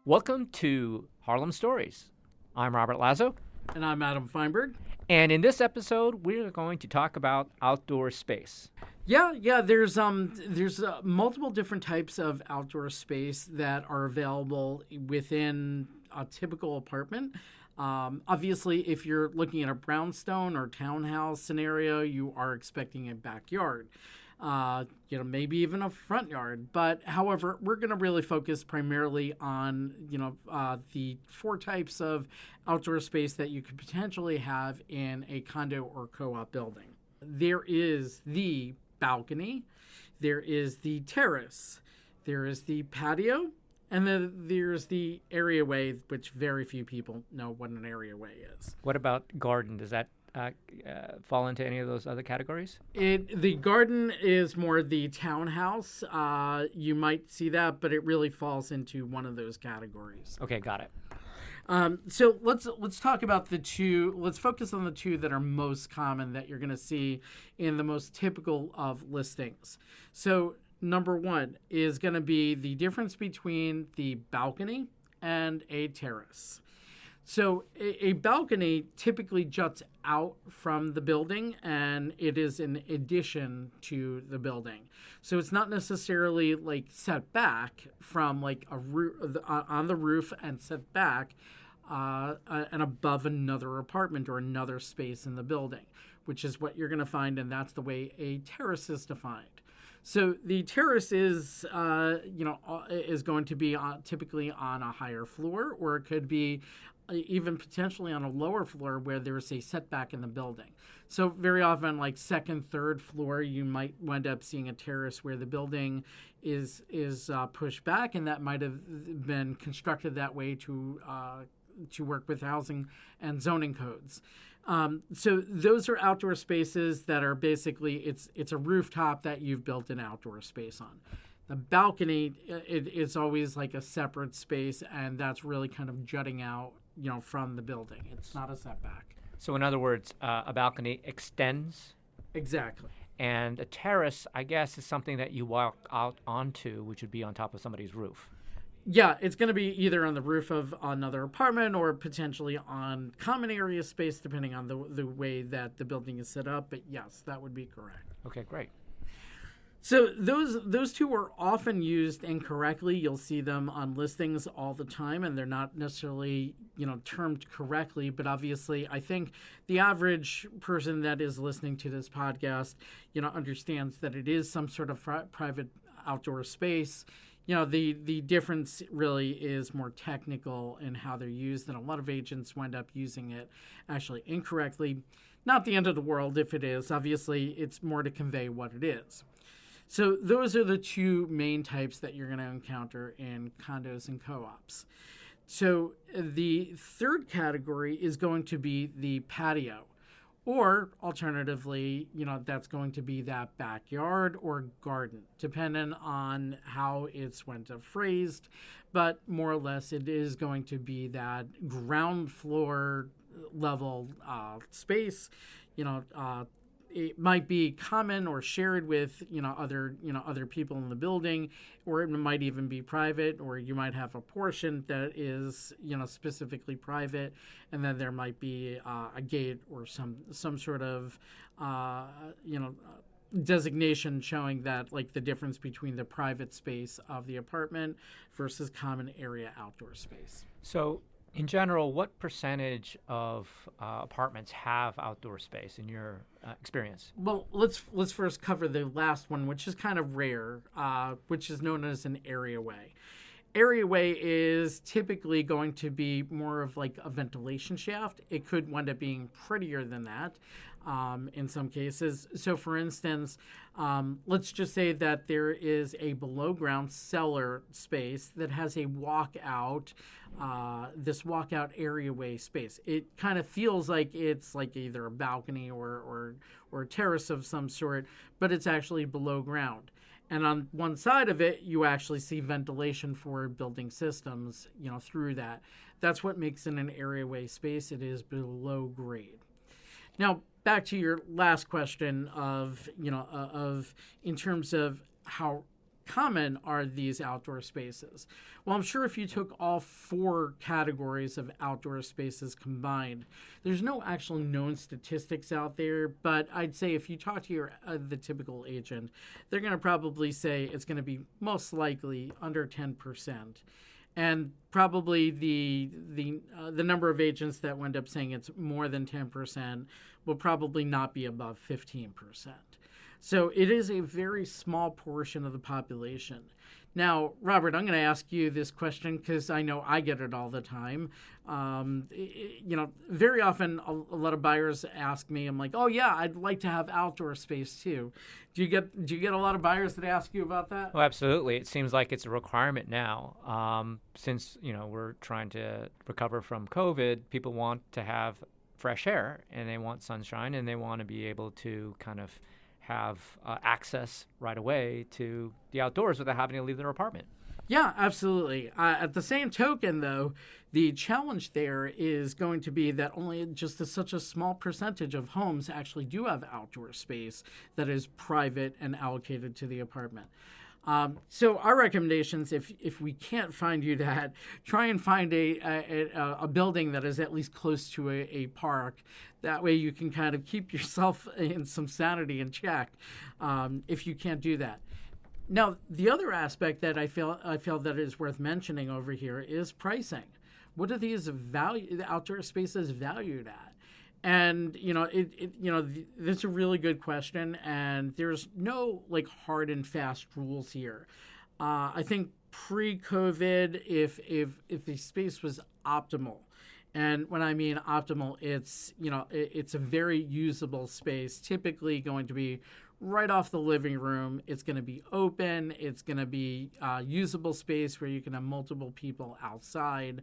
Welcome to Harlem Stories. I'm Robert Lazo, And I'm Adam Feinberg. and in this episode, we're going to talk about outdoor space. Yeah. There's multiple different types of outdoor space that are available within a typical apartment. Obviously, if you're looking at a brownstone or townhouse scenario, you are expecting a backyard. Maybe even a front yard. But however, we're going to really focus primarily on, the four types of outdoor space that you could potentially have in a condo or co-op building. There is the balcony, there is the terrace, there is the patio, and then there's the areaway, which very few people know what an areaway is. What about garden? Does that fall into any of those other categories? The garden is more the townhouse. You might see that, but it really falls into one of those categories. Okay, got it. So let's talk about the two. Let's focus on the two that are most common that you're going to see in the most typical of listings. So number one is going to be the difference between the balcony and a terrace. So a balcony typically juts out from the building, and it is in addition to the building. So it's not necessarily like set back from like a roof on the roof and set back and above another apartment or another space in the building, which is what you're going to find, and that's the way a terrace is defined. So the terrace is going to be typically on a higher floor, or it could be even potentially on a lower floor where there's a setback in the building. So very often, like second, third floor, you might wind up seeing a terrace where the building is pushed back, and that might have been constructed that way to work with housing and zoning codes. So those are outdoor spaces that are basically it's a rooftop that you've built an outdoor space on. The balcony it's always like a separate space, and that's really kind of jutting out, from the building. It's not a setback. So, in other words, a balcony extends, Exactly. and a terrace, I guess, is something that you walk out onto, which would be on top of somebody's roof. Yeah, it's going to be either on the roof of another apartment or potentially on common area space, depending on the way that the building is set up. But yes, that would be correct. Okay, great. So those two are often used incorrectly. You'll see them on listings all the time, and they're not necessarily termed correctly. But obviously, I think the average person that is listening to this podcast, understands that it is some sort of private outdoor space. The difference really is more technical in how they're used, and a lot of agents wind up using it actually incorrectly. Not the end of the world if it is. Obviously, it's more to convey what it is. So those are the two main types that you're going to encounter in condos and co-ops. So the third category is going to be the patio, or alternatively, that's going to be that backyard or garden, depending on how it's went up phrased. But more or less, it is going to be that ground floor level space. It might be common or shared with other people in the building, or it might even be private, or you might have a portion that is specifically private, and then there might be a gate or some sort of designation showing that, like, the difference between the private space of the apartment versus common area outdoor space. So, in general, what percentage of apartments have outdoor space in your experience? Well, let's first cover the last one, which is kind of rare, which is known as an areaway. Areaway is typically going to be more of like a ventilation shaft. It could wind up being prettier than that in some cases. So, for instance, let's just say that there is a below-ground cellar space that has a walkout, this walkout areaway space. It kind of feels like it's like either a balcony or a terrace of some sort, but it's actually below ground. And on one side of it, you actually see ventilation for building systems, through that. That's what makes it an areaway space. It is below grade. Now, back to your last question of in terms of how common are these outdoor spaces? Well, I'm sure if you took all 4 categories of outdoor spaces combined, there's no actual known statistics out there, but I'd say if you talk to the typical agent, they're going to probably say it's going to be most likely under 10%. And probably the number of agents that wind up saying it's more than 10% will probably not be above 15%. So it is a very small portion of the population. Now, Robert, I'm going to ask you this question because I know I get it all the time. Very often a lot of buyers ask me, I'm like, oh yeah, I'd like to have outdoor space too. Do you get a lot of buyers that ask you about that? Oh, absolutely. It seems like it's a requirement now. Since we're trying to recover from COVID, people want to have fresh air and they want sunshine and they want to be able to kind of have access right away to the outdoors without having to leave their apartment. Yeah, absolutely. At the same token, though, the challenge there is going to be that only just such a small percentage of homes actually do have outdoor space that is private and allocated to the apartment. So our recommendations, if we can't find you that, try and find a building that is at least close to a park. That way you can kind of keep yourself in some sanity in check if you can't do that. Now, the other aspect that I feel that is worth mentioning over here is pricing. What are these the outdoor spaces valued at? And this is a really good question, and there's no hard and fast rules here. I think pre-COVID, if the space was optimal, and when I mean optimal, it's a very usable space, typically going to be right off the living room. It's going to be open. It's going to be usable space where you can have multiple people outside.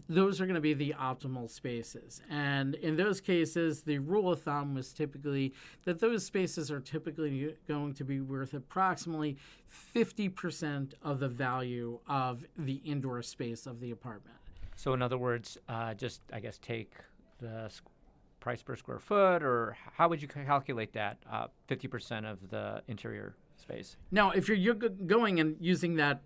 Those are going to be the optimal spaces. And in those cases, the rule of thumb was typically that those spaces are typically going to be worth approximately 50% of the value of the indoor space of the apartment. So in other words, just, I guess, take the price per square foot, or how would you calculate that 50% of the interior space? Now, if you're going and using that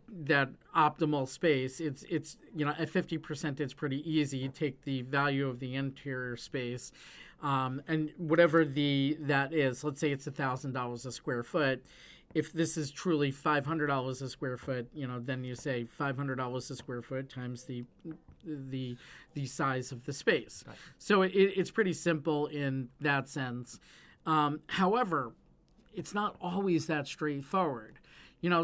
optimal space, it's at 50%, it's pretty easy. You take the value of the interior space, and whatever that is. Let's say it's $1,000 a square foot. If this is truly $500 a square foot, then you say $500 a square foot times the size of the space. Right. So it's pretty simple in that sense. However, it's not always that straightforward.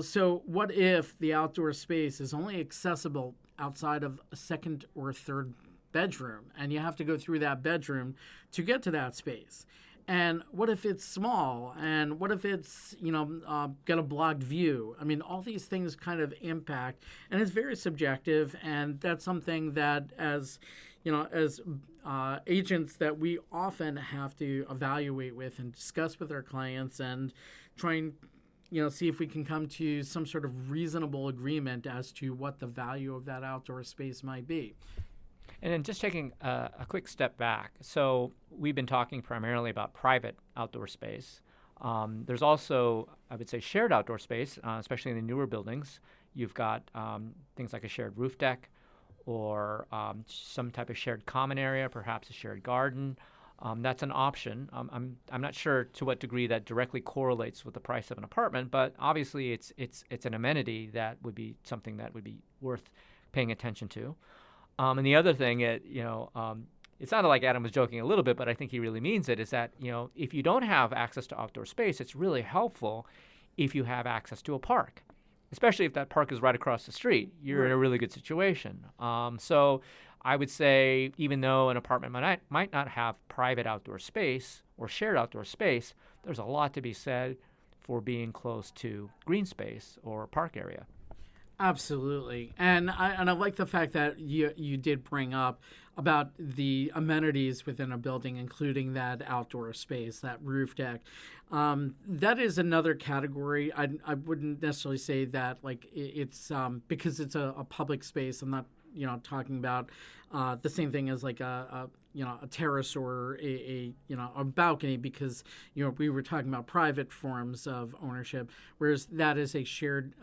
So what if the outdoor space is only accessible outside of a second or third bedroom, and you have to go through that bedroom to get to that space? And what if it's small? And what if it's, got a blocked view? I mean, all these things kind of impact, and it's very subjective. And that's something that as agents that we often have to evaluate with and discuss with our clients and try and, see if we can come to some sort of reasonable agreement as to what the value of that outdoor space might be. And then just taking a quick step back. So we've been talking primarily about private outdoor space. There's also, I would say, shared outdoor space, especially in the newer buildings. You've got things like a shared roof deck or some type of shared common area, perhaps a shared garden. That's an option. I'm not sure to what degree that directly correlates with the price of an apartment, but obviously it's an amenity that would be something that would be worth paying attention to. And the other thing, it sounded like Adam was joking a little bit, but I think he really means it, is that, if you don't have access to outdoor space, it's really helpful if you have access to a park, especially if that park is right across the street. You're in a really good situation. So I would say, even though an apartment might not have private outdoor space or shared outdoor space, there's a lot to be said for being close to green space or park area. Absolutely. And I like the fact that you did bring up about the amenities within a building, including that outdoor space, that roof deck. That is another category. I wouldn't necessarily say that it's because it's a public space. I'm not talking about the same thing as like a terrace or a balcony, because we were talking about private forms of ownership, whereas that is a shared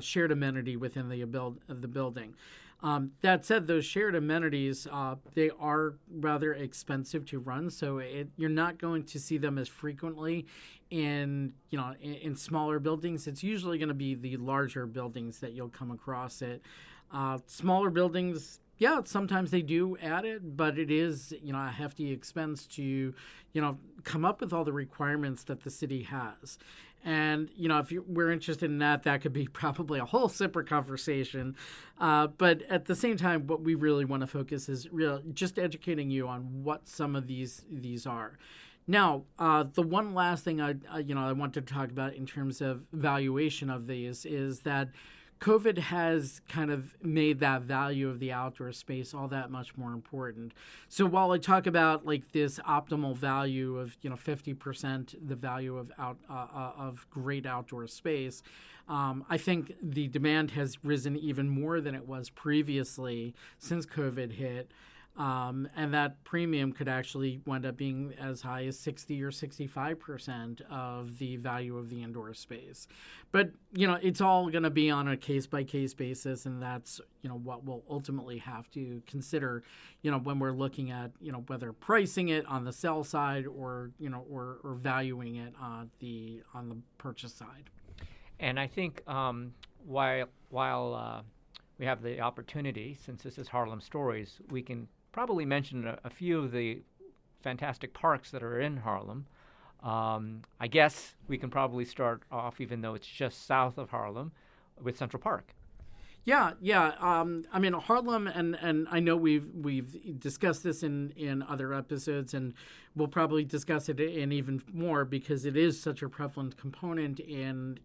shared amenity within the building. That said, those shared amenities, they are rather expensive to run, so you're not going to see them as frequently in smaller buildings. It's usually going to be the larger buildings that you'll come across it. Smaller buildings, yeah, sometimes they do add it, but it is a hefty expense to come up with all the requirements that the city has. And, if we're interested in that, that could be probably a whole separate conversation. But at the same time, what we really want to focus is just educating you on what some of these are. Now, the one last thing I want to talk about in terms of valuation of these is that COVID has kind of made that value of the outdoor space all that much more important. So while I talk about like this optimal value of 50% the value of great outdoor space, I think the demand has risen even more than it was previously since COVID hit. And that premium could actually wind up being as high as 60 or 65% of the value of the indoor space. But, it's all going to be on a case-by-case basis, and that's, what we'll ultimately have to consider, when we're looking at, whether pricing it on the sell side or valuing it on the purchase side. And I think while we have the opportunity, since this is Harlem Stories, we can probably mention a few of the fantastic parks that are in Harlem. I guess we can probably start off, even though it's just south of Harlem, with Central Park. Yeah. I mean, Harlem, and I know we've discussed this in other episodes, and we'll probably discuss it in even more because it is such a prevalent component in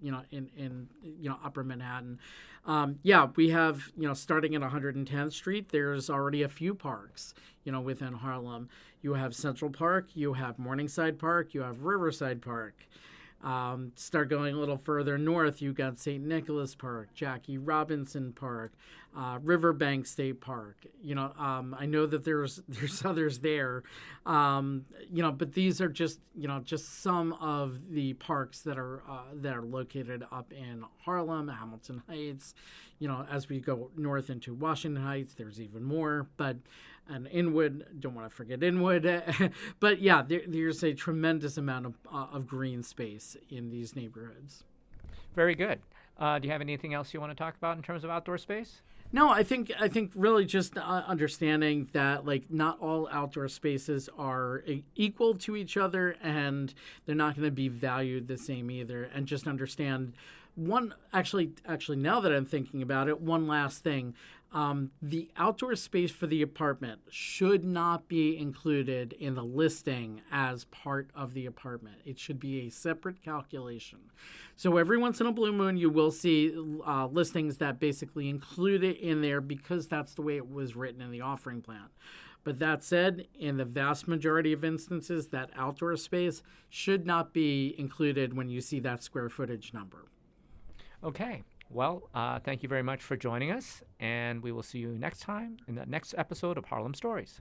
Upper Manhattan. We have starting at 110th Street, there's already a few parks within Harlem. You have Central Park, you have Morningside Park, you have Riverside Park. Start going a little further north, you've got St. Nicholas Park, Jackie Robinson Park, Riverbank State Park. I know that there's others there, but these are just some of the parks that are located up in Harlem, Hamilton Heights. As we go north into Washington Heights, there's even more, and Inwood, don't want to forget Inwood. But yeah, there's a tremendous amount of green space in these neighborhoods. Very good. Do you have anything else you want to talk about in terms of outdoor space? No, I think really just understanding that like not all outdoor spaces are equal to each other, and they're not going to be valued the same either. And just understand actually now that I'm thinking about it, one last thing. The outdoor space for the apartment should not be included in the listing as part of the apartment. It should be a separate calculation. So every once in a blue moon, you will see listings that basically include it in there because that's the way it was written in the offering plan. But that said, in the vast majority of instances, that outdoor space should not be included when you see that square footage number. Okay. Well, thank you very much for joining us, and we will see you next time in the next episode of Harlem Stories.